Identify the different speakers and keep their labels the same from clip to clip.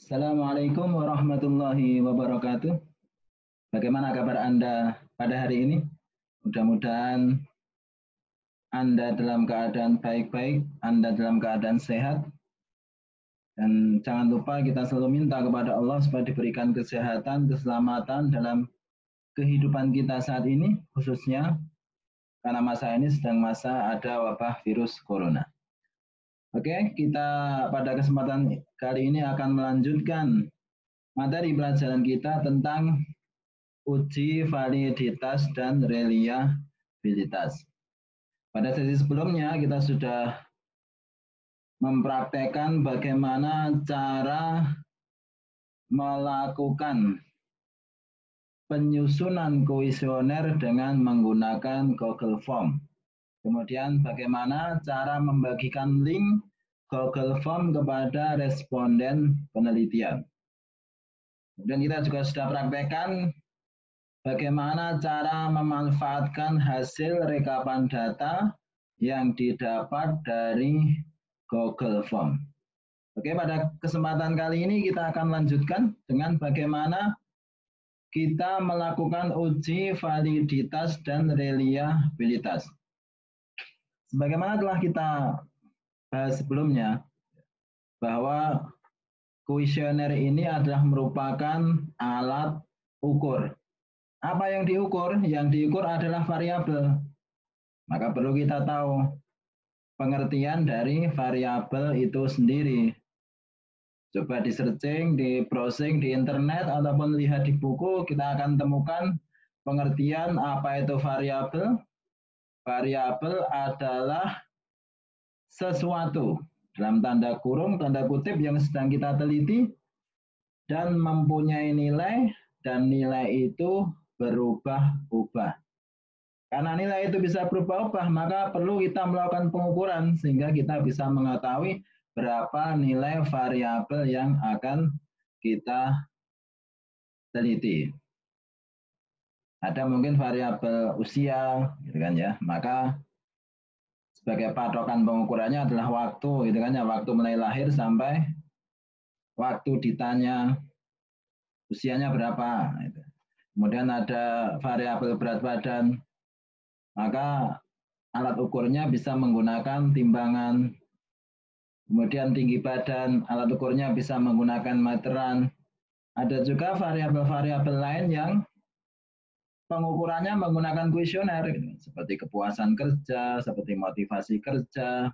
Speaker 1: Assalamualaikum warahmatullahi wabarakatuh. Bagaimana kabar Anda pada hari ini? Mudah-mudahan Anda dalam keadaan baik-baik, Anda dalam keadaan sehat. Dan jangan lupa kita selalu minta kepada Allah supaya diberikan kesehatan, keselamatan dalam kehidupan kita saat ini, khususnya karena masa ini sedang masa ada wabah virus corona. Oke, kita pada kesempatan kali ini akan melanjutkan materi pelajaran kita tentang uji validitas dan reliabilitas. Pada sesi sebelumnya kita sudah mempraktekkan bagaimana cara melakukan penyusunan kuesioner dengan menggunakan Google Form. Kemudian bagaimana cara membagikan link Google Form kepada responden penelitian. Kemudian kita juga sudah praktekkan bagaimana cara memanfaatkan hasil rekapan data yang didapat dari Google Form. Oke, pada kesempatan kali ini kita akan lanjutkan dengan bagaimana kita melakukan uji validitas dan reliabilitas. Sebagaimana telah kita bahas sebelumnya, bahwa kuesioner ini adalah merupakan alat ukur. Apa yang diukur? Yang diukur adalah variabel. Maka perlu kita tahu pengertian dari variabel itu sendiri. Coba di searching, di browsing di internet ataupun lihat di buku, kita akan temukan pengertian apa itu variabel. Variabel adalah sesuatu dalam tanda kurung, tanda kutip yang sedang kita teliti dan mempunyai nilai, dan nilai itu berubah-ubah. Karena nilai itu bisa berubah-ubah, maka perlu kita melakukan pengukuran sehingga kita bisa mengetahui berapa nilai variabel yang akan kita teliti. Ada mungkin variabel usia, gitu kan ya. Maka sebagai patokan pengukurannya adalah waktu, gitu kan ya, waktu mulai lahir sampai waktu ditanya usianya berapa. Gitu. Kemudian ada variabel berat badan, maka alat ukurnya bisa menggunakan timbangan. Kemudian tinggi badan, alat ukurnya bisa menggunakan meteran. Ada juga variabel-variabel lain yang pengukurannya menggunakan kuesioner, seperti kepuasan kerja, seperti motivasi kerja,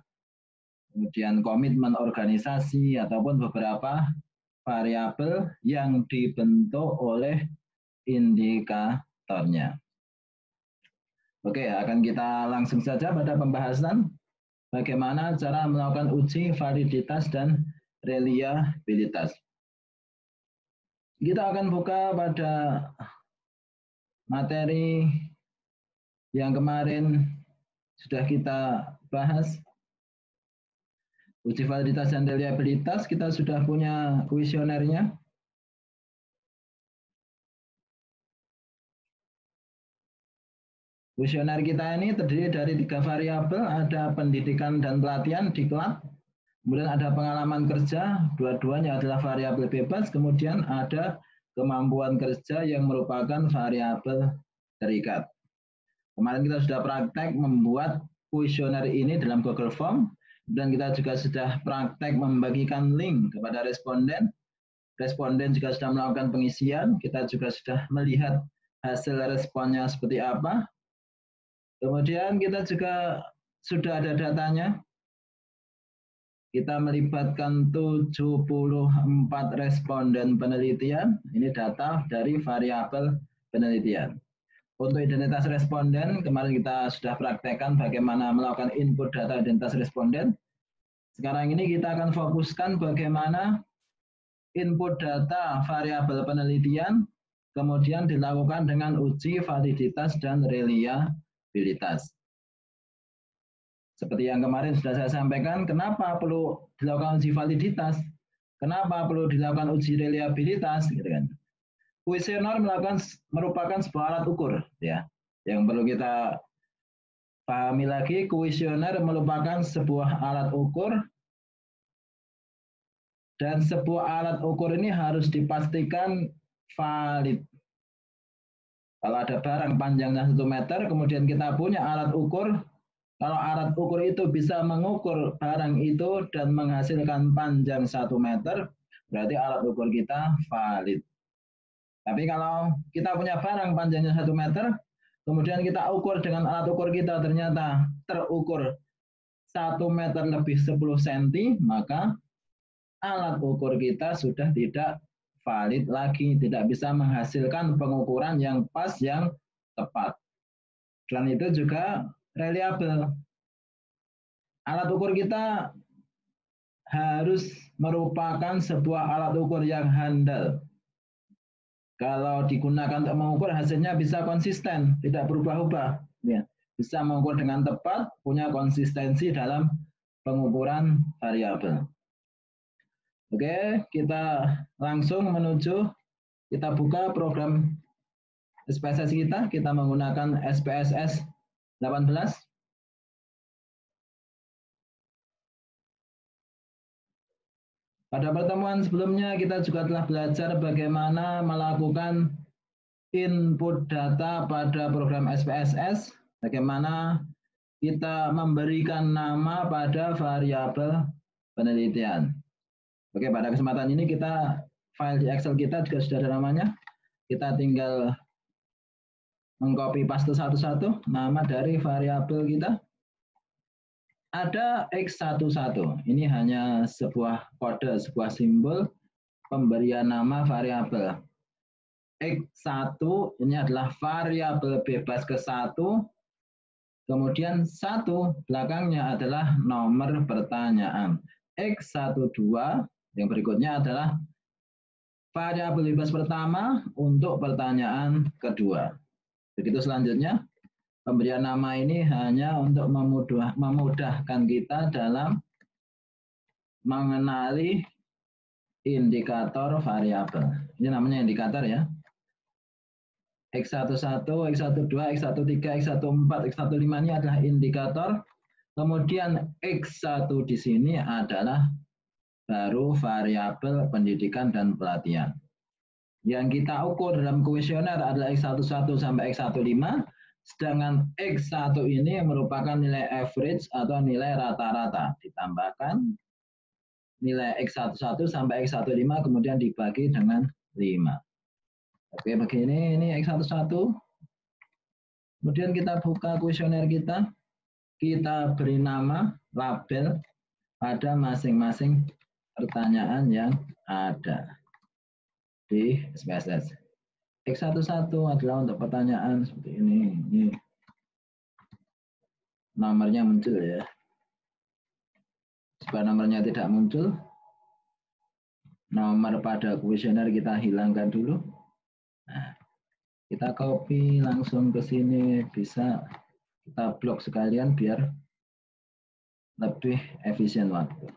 Speaker 1: kemudian komitmen organisasi, ataupun beberapa variabel yang dibentuk oleh indikatornya. Oke, akan kita langsung saja pada pembahasan bagaimana cara melakukan uji validitas dan reliabilitas. Kita akan buka pada materi yang kemarin sudah kita bahas. Uji validitas dan reliabilitas, kita sudah punya kuesionernya. Kuesioner kita ini terdiri dari 3 variabel, ada pendidikan dan pelatihan diklat, kemudian ada pengalaman kerja, dua-duanya adalah variabel bebas, kemudian ada kemampuan kerja yang merupakan variabel terikat. Kemarin kita sudah praktek membuat kuesioner ini dalam Google Form, dan kita juga sudah praktek membagikan link kepada responden. Responden juga sudah melakukan pengisian, kita juga sudah melihat hasil responnya seperti apa. Kemudian kita juga sudah ada datanya. Kita melibatkan 74 responden penelitian. Ini data dari variabel penelitian. Untuk identitas responden, kemarin kita sudah praktekkan bagaimana melakukan input data identitas responden. Sekarang ini kita akan fokuskan bagaimana input data variabel penelitian, kemudian dilakukan dengan uji validitas dan reliabilitas. Seperti yang kemarin sudah saya sampaikan, kenapa perlu dilakukan uji validitas? Kenapa perlu dilakukan uji reliabilitas? Gitu kan. Kuesioner merupakan sebuah alat ukur, ya. Yang perlu kita pahami lagi, kuesioner merupakan sebuah alat ukur Dan sebuah alat ukur ini harus dipastikan valid. Kalau ada barang panjangnya 1 meter, kemudian kita punya alat ukur, kalau alat ukur itu bisa mengukur barang itu dan menghasilkan panjang 1 meter, berarti alat ukur kita valid. Tapi kalau kita punya barang panjangnya 1 meter, kemudian kita ukur dengan alat ukur kita ternyata terukur 1 meter lebih 10 cm, maka alat ukur kita sudah tidak valid lagi, tidak bisa menghasilkan pengukuran yang pas, yang tepat. Dan itu juga reliable. Alat ukur kita harus merupakan sebuah alat ukur yang handal. Kalau digunakan untuk mengukur, hasilnya bisa konsisten, tidak berubah-ubah. Ya, bisa mengukur dengan tepat, punya konsistensi dalam pengukuran variabel. Oke, kita langsung menuju, kita buka program SPSS kita menggunakan SPSS 18. Pada pertemuan sebelumnya kita juga telah belajar bagaimana melakukan input data pada program SPSS, bagaimana kita memberikan nama pada variabel penelitian. Oke, pada kesempatan ini kita file di Excel kita juga sudah ada namanya. Kita tinggal mengcopy paste satu-satu nama dari variabel kita. Ada X11. Ini hanya sebuah kode, sebuah simbol pemberian nama variabel. X1 ini adalah variabel bebas ke-1. Kemudian 1 belakangnya adalah nomor pertanyaan. X12 yang berikutnya adalah variabel bebas pertama untuk pertanyaan kedua. Begitu selanjutnya, pemberian nama ini hanya untuk memudahkan kita dalam mengenali indikator variabel. Ini namanya indikator ya. X11, X12, X13, X14, X15 ini adalah indikator. Kemudian X1 di sini adalah baru variabel pendidikan dan pelatihan. Yang kita ukur dalam kuesioner adalah X11 sampai X15, sedangkan X1 ini merupakan nilai average atau nilai rata-rata. Ditambahkan nilai X11 sampai X15 kemudian dibagi dengan 5. Oke, begini, ini X11. Kemudian kita buka kuesioner kita beri nama, label pada masing-masing pertanyaan yang ada di SPSS. X11 adalah untuk pertanyaan seperti ini nomornya muncul ya. Supaya nomornya tidak muncul, nomor pada kuesioner kita hilangkan dulu. Nah, kita copy langsung ke sini, bisa kita blok sekalian biar lebih efisien waktu.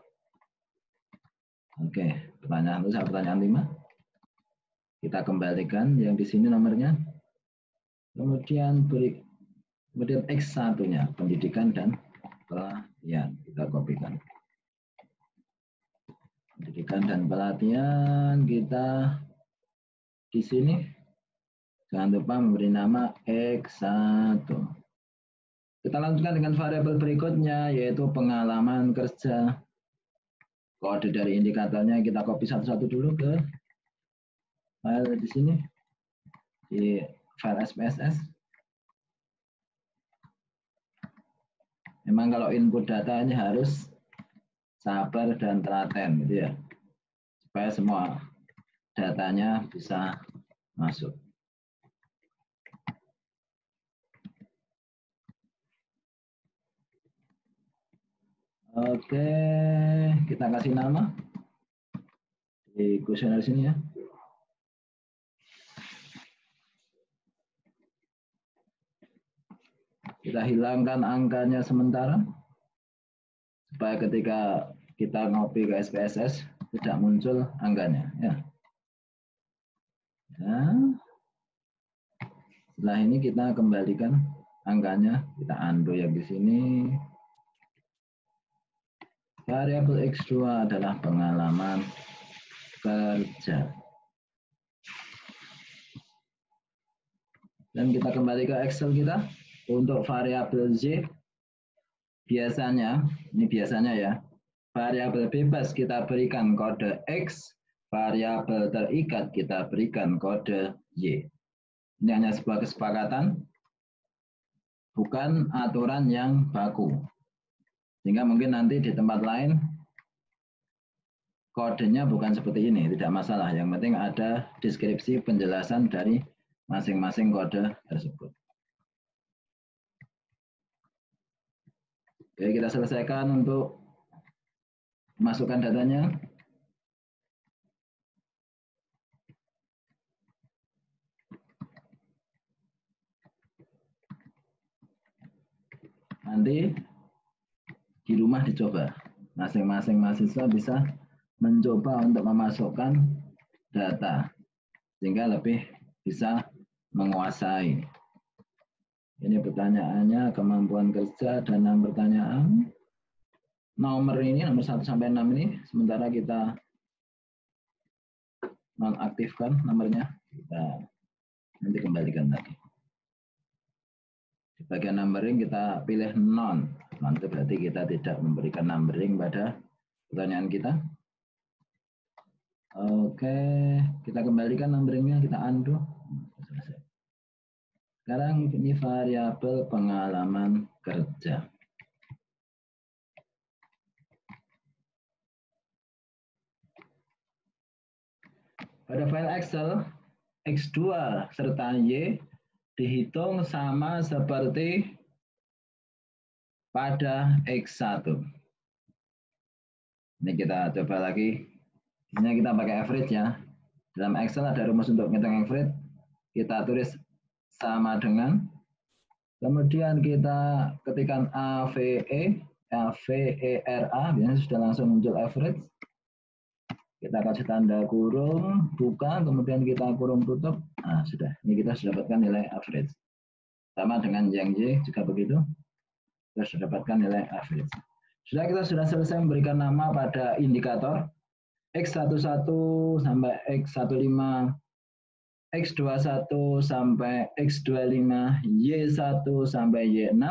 Speaker 1: Oke, pertanyaan 5. Kita kembalikan yang di sini nomornya. Kemudian X1-nya, pendidikan dan pelatihan. Kita kopikan. Pendidikan dan pelatihan kita di sini. Jangan lupa memberi nama X1. Kita lanjutkan dengan variabel berikutnya, yaitu pengalaman kerja. Kode dari indikatornya kita copy satu-satu dulu ke file di sini, di file SPSS. Memang kalau input data ini harus sabar dan telaten, gitu ya, supaya semua datanya bisa masuk. Oke, kita kasih nama di kuesioner sini ya. Kita hilangkan angkanya sementara, supaya ketika kita ngopi ke SPSS tidak muncul angkanya. Ya. Nah, setelah ini kita kembalikan angkanya, kita undo yang di sini. Variabel X2 adalah pengalaman kerja. Dan kita kembali ke Excel kita. Untuk variabel Z, biasanya, ini biasanya ya, variabel bebas kita berikan kode X, variabel terikat kita berikan kode Y. Ini hanya sebuah kesepakatan, bukan aturan yang baku. Sehingga mungkin nanti di tempat lain, kodenya bukan seperti ini, tidak masalah. Yang penting ada deskripsi penjelasan dari masing-masing kode tersebut. Oke, kita selesaikan untuk masukkan datanya. Nanti di rumah dicoba. Masing-masing mahasiswa bisa mencoba untuk memasukkan data sehingga lebih bisa menguasai. Ini pertanyaannya, kemampuan kerja dan 6 pertanyaan. Nomor ini, nomor 1 sampai 6 ini, sementara kita nonaktifkan nomornya, kita nanti kembalikan lagi. Di bagian numbering kita pilih non. Non itu berarti kita tidak memberikan numbering pada pertanyaan kita. Oke, kita kembalikan numberingnya, kita undo. Selesai. Sekarang ini variabel pengalaman kerja. Pada file Excel, X2 serta Y dihitung sama seperti pada X1. Ini kita coba lagi. Ini kita pakai average ya. Dalam Excel ada rumus untuk menghitung average. Kita tulis sama dengan, kemudian kita ketikkan AVERA, biasanya sudah langsung muncul average. Kita kasih tanda kurung, buka, kemudian kita kurung tutup. Nah, sudah. Ini kita sudah dapatkan nilai average. Sama dengan yang Y juga begitu. Kita sudah dapatkan nilai average. Kita sudah selesai memberikan nama pada indikator X11 sampai X15, X21 sampai X25, Y1 sampai Y6.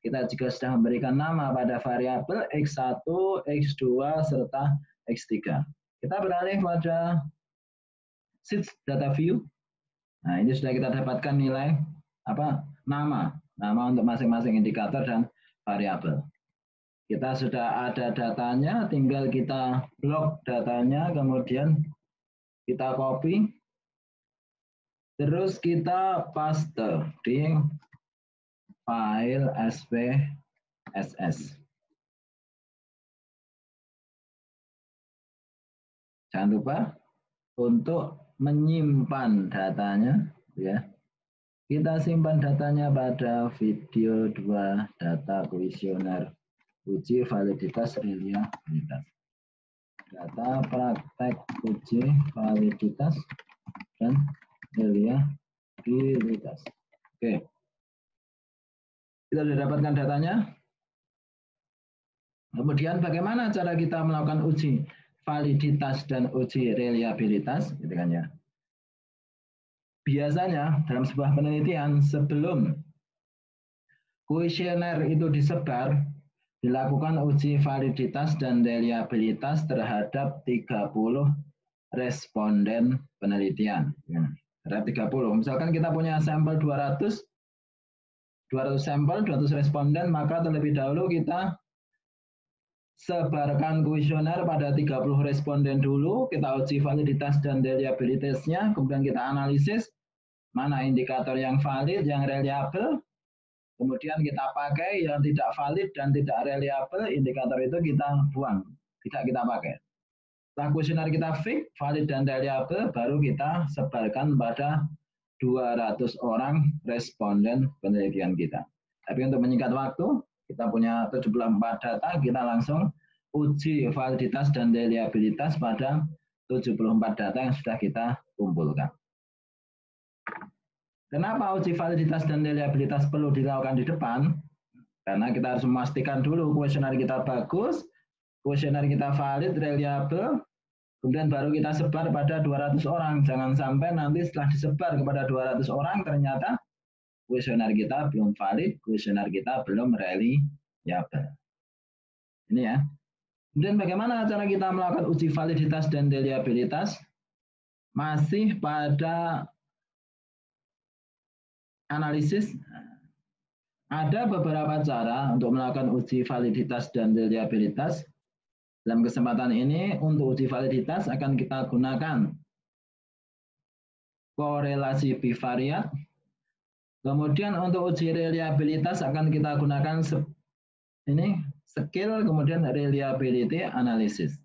Speaker 1: Kita juga sudah memberikan nama pada variabel X1, X2, serta X3. Kita beralih pada sheet data view. Nah, ini sudah kita dapatkan nilai nama untuk masing-masing indikator dan variabel. Kita sudah ada datanya, tinggal kita blok datanya, kemudian kita copy, terus kita paste di file SPSS. Jangan lupa untuk menyimpan datanya, ya. Kita simpan datanya pada video 2 data kuesioner uji validitas reliabilitas. Data praktek uji validitas dan reliabilitas. Oke. Kita sudah dapatkan datanya. Kemudian bagaimana cara kita melakukan uji validitas dan uji reliabilitas, gitu kan ya. Biasanya dalam sebuah penelitian sebelum kuesioner itu disebar, dilakukan uji validitas dan reliabilitas terhadap 30 responden penelitian. Terhadap 30. Misalkan kita punya sampel 200 sampel, 200 responden, maka terlebih dahulu kita sebarkan kuesioner pada 30 responden dulu, kita uji validitas dan reliabilitasnya, kemudian kita analisis mana indikator yang valid, yang reliable, kemudian kita pakai yang tidak valid dan tidak reliable, indikator itu kita buang, tidak kita pakai. Setelah kuesioner kita fix, valid dan reliable, baru kita sebarkan pada 200 orang responden penelitian kita. Tapi untuk menyingkat waktu, kita punya 74 data, kita langsung uji validitas dan reliabilitas pada 74 data yang sudah kita kumpulkan. Kenapa uji validitas dan reliabilitas perlu dilakukan di depan? Karena kita harus memastikan dulu kuesioner kita bagus, kuesioner kita valid, reliable, Kemudian baru kita sebar pada 200 orang. Jangan sampai nanti setelah disebar kepada 200 orang ternyata kuesioner kita belum valid, kuesioner kita belum reliable. Ini ya. Kemudian bagaimana cara kita melakukan uji validitas dan reliabilitas? Masih pada analisis. Ada beberapa cara untuk melakukan uji validitas dan reliabilitas. Dalam kesempatan ini, untuk uji validitas akan kita gunakan korelasi bivariat. Kemudian untuk uji reliabilitas akan kita gunakan ini skill, kemudian reliability analysis.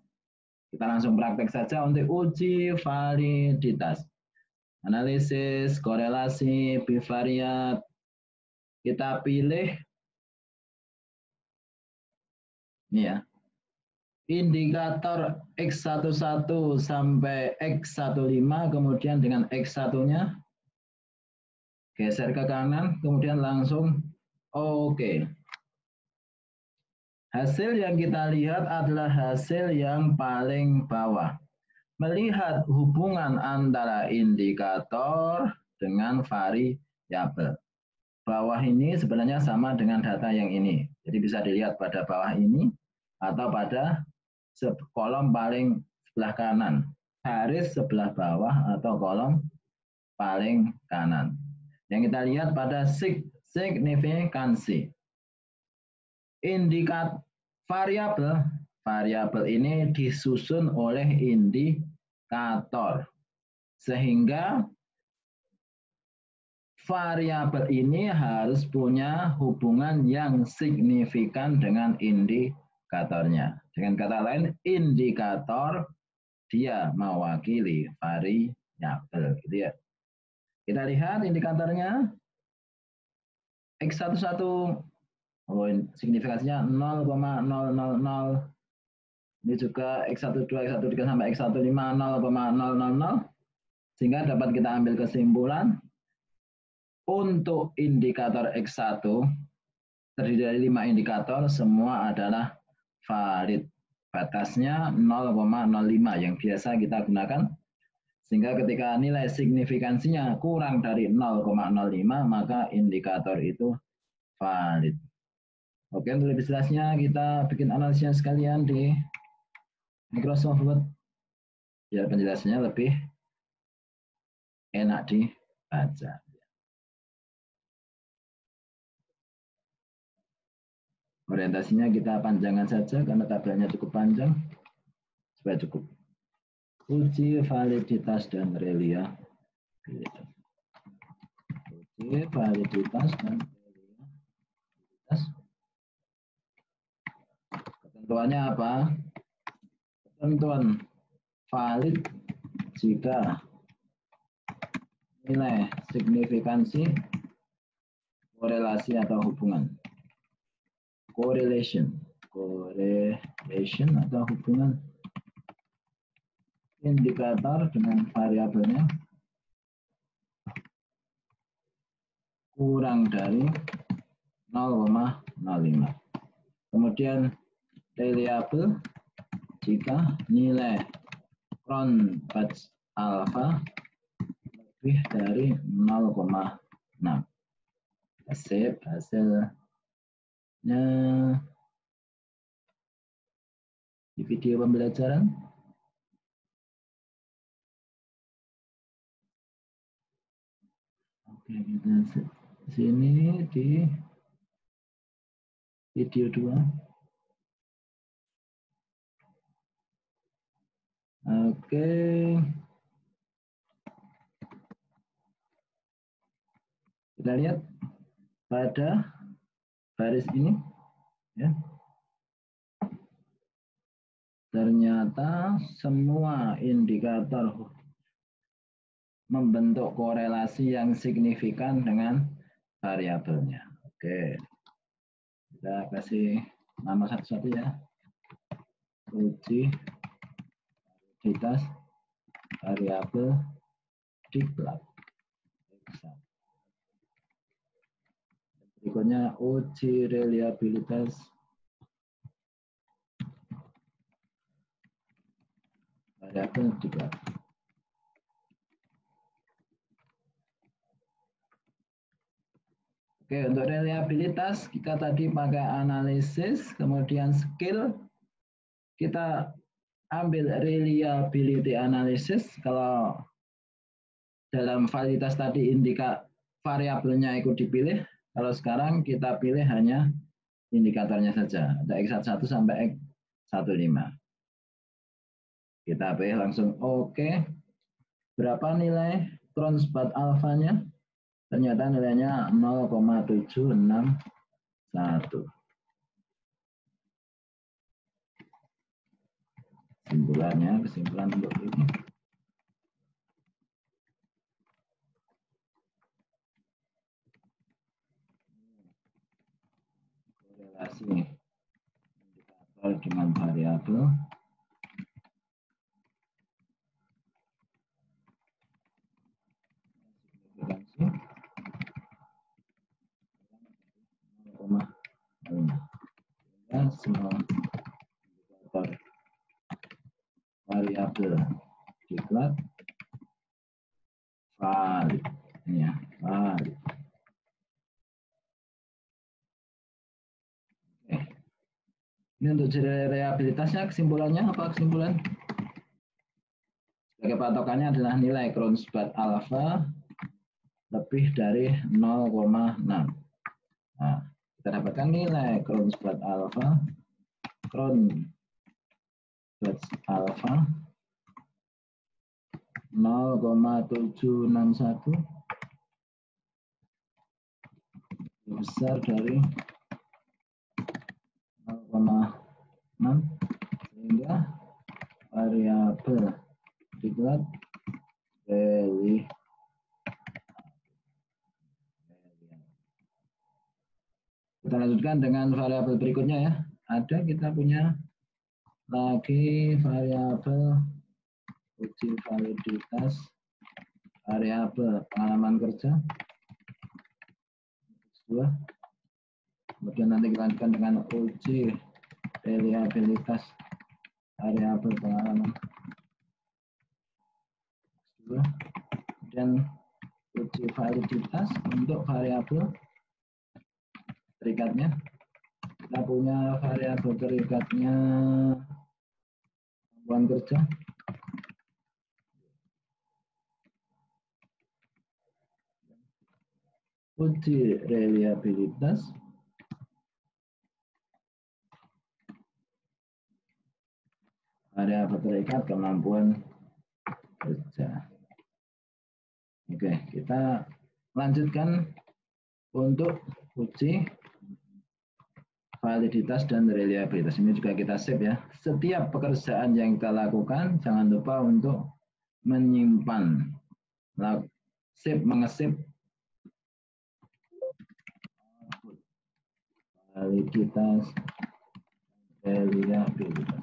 Speaker 1: Kita langsung praktek saja untuk uji validitas. Analisis, korelasi, bivariat. Kita pilih ini ya. Indikator X11 sampai X15, kemudian dengan X1-nya geser ke kanan, kemudian langsung oke. Hasil yang kita lihat adalah hasil yang paling bawah. Melihat hubungan antara indikator dengan variabel. Bawah ini sebenarnya sama dengan data yang ini. Jadi bisa dilihat pada bawah ini atau pada kolom paling sebelah kanan. Garis sebelah bawah atau kolom paling kanan. Yang kita lihat pada signifikansi. Indikator variabel ini disusun oleh indikator. Sehingga variabel ini harus punya hubungan yang signifikan dengan indikatornya. Dengan kata lain, indikator dia mewakili variabel, gitu ya. Kita lihat indikatornya X11, signifikansinya 0,000. Ini juga X12, X13 sampai X15 0,000. Sehingga dapat kita ambil kesimpulan untuk indikator X1 terdiri dari 5 indikator, semua adalah valid. Batasnya 0,05 yang biasa kita gunakan. Sehingga ketika nilai signifikansinya kurang dari 0,05, maka indikator itu valid. Oke, untuk lebih jelasnya kita bikin analisnya sekalian di Microsoft Word. Biar penjelasannya lebih enak dibaca. Orientasinya kita panjangkan saja karena tabelnya cukup panjang supaya cukup. Uji validitas dan reliabilitas. Uji validitas dan reliabilitas. Ketentuannya apa? Ketentuan valid jika nilai signifikansi, korelasi atau hubungan. Correlation atau hubungan indikator dengan variabelnya kurang dari 0,05. Kemudian reliable jika nilai Cron-Batch alpha lebih dari 0,6. Save hasilnya di video pembelajaran. Oke, kita sini di video 2. Oke. Kita lihat pada baris ini ya. Ternyata semua indikator membentuk korelasi yang signifikan dengan variabelnya. Oke. Kita kasih nama satu-satu ya. Uji validitas variabel diklat. Berikutnya uji reliabilitas variabel diklat. Oke, untuk reliabilitas kita tadi pakai analisis, kemudian skill kita ambil reliability analysis. Kalau dalam validitas tadi variabelnya ikut dipilih, kalau sekarang kita pilih hanya indikatornya saja, ada X11 sampai X15. Kita pilih langsung oke. Berapa nilai Cronspach alfanya? Ternyata nilainya 0,761. Kesimpulan untuk ini. Korelasi indikator dengan variabel. Ya, semua indikator variabel diklat valid. Ya, valid. Ini untuk reliabilitasnya, kesimpulannya apa kesimpulan? Sebagai patokannya adalah nilai Cronspach alpha lebih dari 0,6. Nah, kita dapatkan nilai Cronspach alpha 0,761 besar dari 0,6, sehingga variabel diklat value. Kita lanjutkan dengan variabel berikutnya ya. Ada kita punya lagi variabel uji validitas variabel pengalaman kerja. Dua. Kemudian nanti kita lanjutkan dengan uji reliabilitas variabel pengalaman. Dua. Kemudian uji validitas untuk variabel terikatnya. Kita punya variabel terikatnya kemampuan kerja. Uji reliabilitas variabel terikat kemampuan kerja. Oke, kita lanjutkan untuk uji validitas dan reliabilitas. Ini juga kita save ya. Setiap pekerjaan yang kita lakukan, jangan lupa untuk menyimpan, save, mengesip validitas, reliabilitas.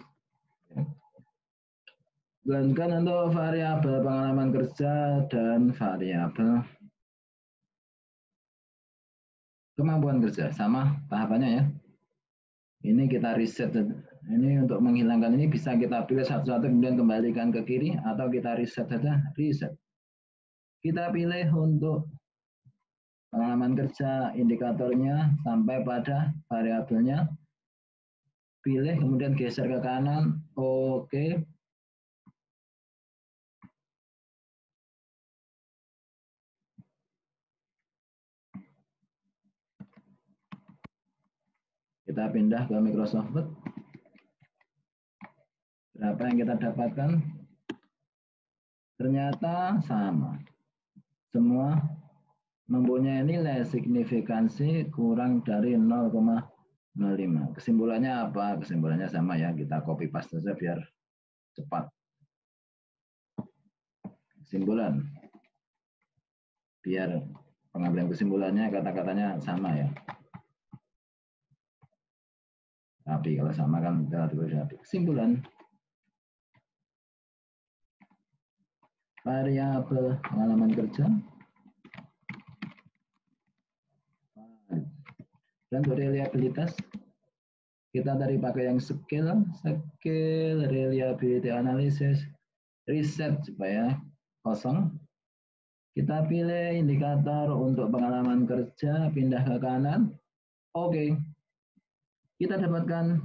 Speaker 1: Lanjutkan untuk variabel pengalaman kerja dan variabel kemampuan kerja. Sama tahapannya ya. Ini kita reset. Ini untuk menghilangkan ini bisa kita pilih satu-satu kemudian kembalikan ke kiri atau kita reset saja. Reset. Kita pilih untuk pengalaman kerja indikatornya sampai pada variabelnya. Pilih kemudian geser ke kanan. Oke. Kita pindah ke Microsoft Word. Berapa yang kita dapatkan? Ternyata sama. Semua mempunyai nilai signifikansi kurang dari 0,05. Kesimpulannya apa? Kesimpulannya sama ya. Kita copy paste saja biar cepat. Kesimpulan. Biar pengambilan kesimpulannya kata-katanya sama ya. Tapi kalau sama kan kita tulis rapi. Kesimpulan. Variabel pengalaman kerja. Dan untuk reliabilitas, kita tadi pakai yang skill reliability analysis. reset supaya kosong. Kita pilih indikator untuk pengalaman kerja, pindah ke kanan. Oke. Kita dapatkan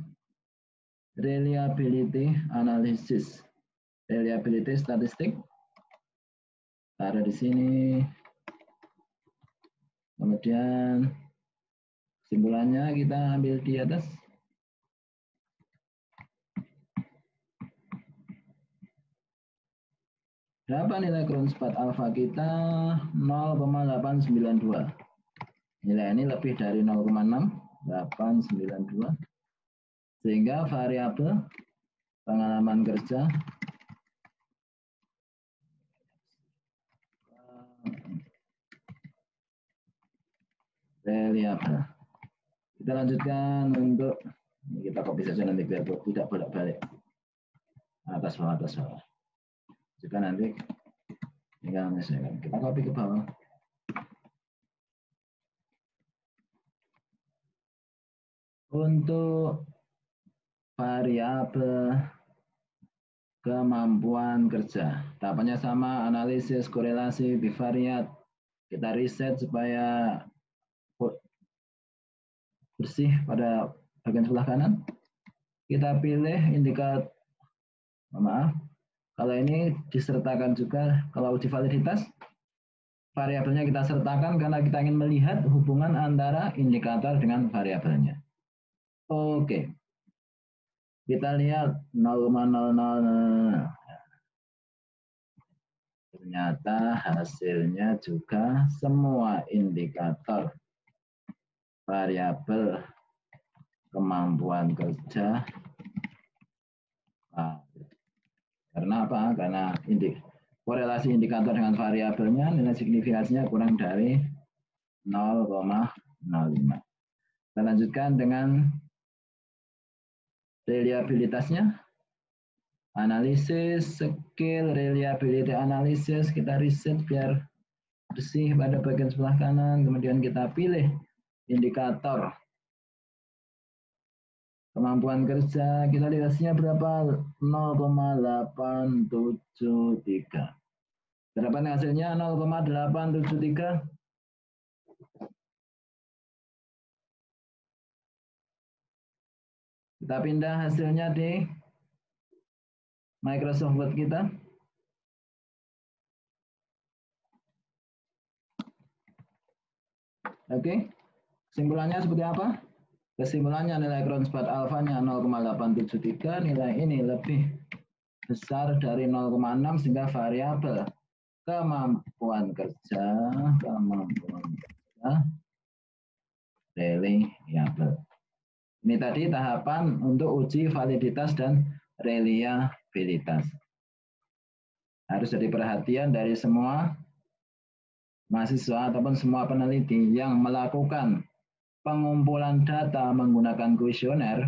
Speaker 1: reliability analysis. Reliability statistik. Taruh di sini. Kemudian kesimpulannya kita ambil di atas. Berapa nilai ground spot alpha kita? 0,892. Nilai ini lebih dari 0,6. Sehingga variabel pengalaman kerja reliable. Kita lanjutkan untuk kita copy saja nanti biar tidak bolak-balik. Atas bawah. Jika nanti tinggal menyesuaikan. Kita copy ke bawah. Untuk variabel kemampuan kerja, tahapannya sama, analisis, korelasi, bivariat. Kita reset supaya bersih pada bagian sebelah kanan. Kita pilih indikator, maaf, kalau ini disertakan juga, kalau uji validitas, variabelnya kita sertakan karena kita ingin melihat hubungan antara indikator dengan variabelnya. Oke. Kita lihat 0,00. Ternyata hasilnya juga semua indikator variabel kemampuan kerja. Karena apa? Karena korelasi indikator dengan variabelnya nilai signifikansinya kurang dari 0,05. Kita lanjutkan dengan reliabilitasnya. Analisis, skill, reliability analysis, kita reset biar bersih pada bagian sebelah kanan. Kemudian kita pilih indikator kemampuan kerja, kita lihat hasilnya berapa? 0,873. Berapa hasilnya? 0,873. Kita pindah hasilnya di Microsoft Word kita. Oke, kesimpulannya seperti apa? Kesimpulannya nilai ground spot alpha-nya 0,873, nilai ini lebih besar dari 0,6 sehingga variabel kemampuan kerja reliable. Ini tadi tahapan untuk uji validitas dan reliabilitas. Harus jadi perhatian dari semua mahasiswa ataupun semua peneliti yang melakukan pengumpulan data menggunakan kuesioner,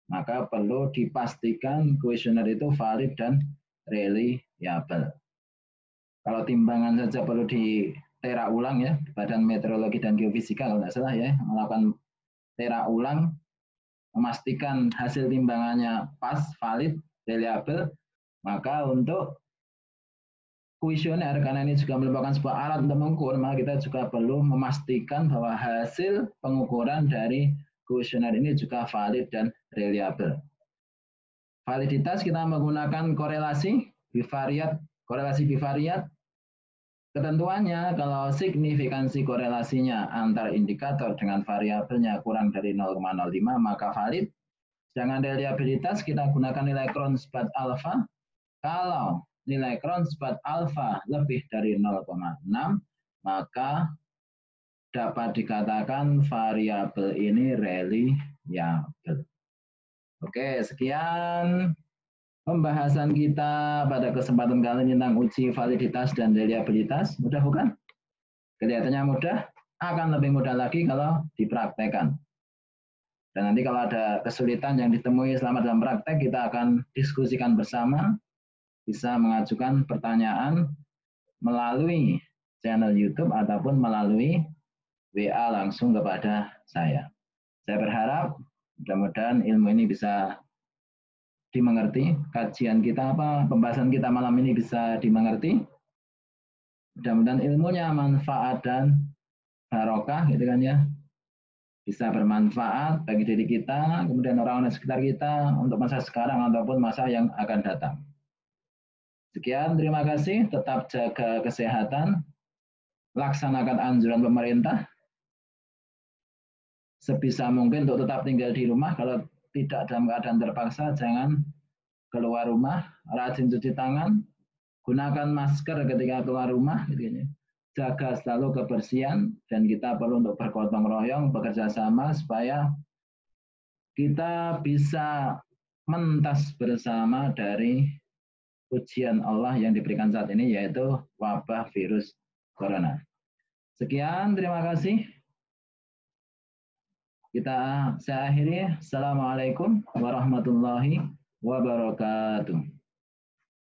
Speaker 1: maka perlu dipastikan kuesioner itu valid dan reliable. Kalau timbangan saja perlu ditera ulang ya, Badan Meteorologi dan Geofisika kalau tidak salah ya, melakukan tera ulang, memastikan hasil timbangannya pas, valid, reliable, maka untuk kuesioner, karena ini juga merupakan sebuah alat untuk mengukur, maka kita juga perlu memastikan bahwa hasil pengukuran dari kuesioner ini juga valid dan reliable. Validitas kita menggunakan korelasi bivariat. Ketentuannya kalau signifikansi korelasinya antar indikator dengan variabelnya kurang dari 0,05 maka valid. Sedangkan reliabilitas kita gunakan nilai ground spot alpha. Kalau nilai ground spot alpha lebih dari 0,6 maka dapat dikatakan variabel ini reliable. Oke, sekian pembahasan kita pada kesempatan kali ini tentang uji validitas dan reliabilitas. Mudah bukan? Kelihatannya mudah, akan lebih mudah lagi kalau dipraktekkan. Dan nanti kalau ada kesulitan yang ditemui selama dalam praktek, kita akan diskusikan bersama. Bisa mengajukan pertanyaan melalui channel YouTube ataupun melalui WA langsung kepada saya. Saya berharap mudah-mudahan ilmu ini bisa dimengerti, kajian kita pembahasan kita malam ini bisa dimengerti. Mudah-mudahan ilmunya manfaat dan barokah gitu kan ya. Bisa bermanfaat bagi diri kita, kemudian orang-orang sekitar kita untuk masa sekarang ataupun masa yang akan datang. Sekian, terima kasih. Tetap jaga kesehatan, laksanakan anjuran pemerintah. Sebisa mungkin untuk tetap tinggal di rumah. Kalau tidak dalam keadaan terpaksa, jangan keluar rumah. Rajin cuci tangan, gunakan masker ketika keluar rumah. Gitu. Jaga selalu kebersihan, dan kita perlu untuk bergotong royong, bekerja sama supaya kita bisa mentas bersama dari ujian Allah yang diberikan saat ini, yaitu wabah virus corona. Sekian, terima kasih. Saya akhiri. Assalamualaikum warahmatullahi wabarakatuh.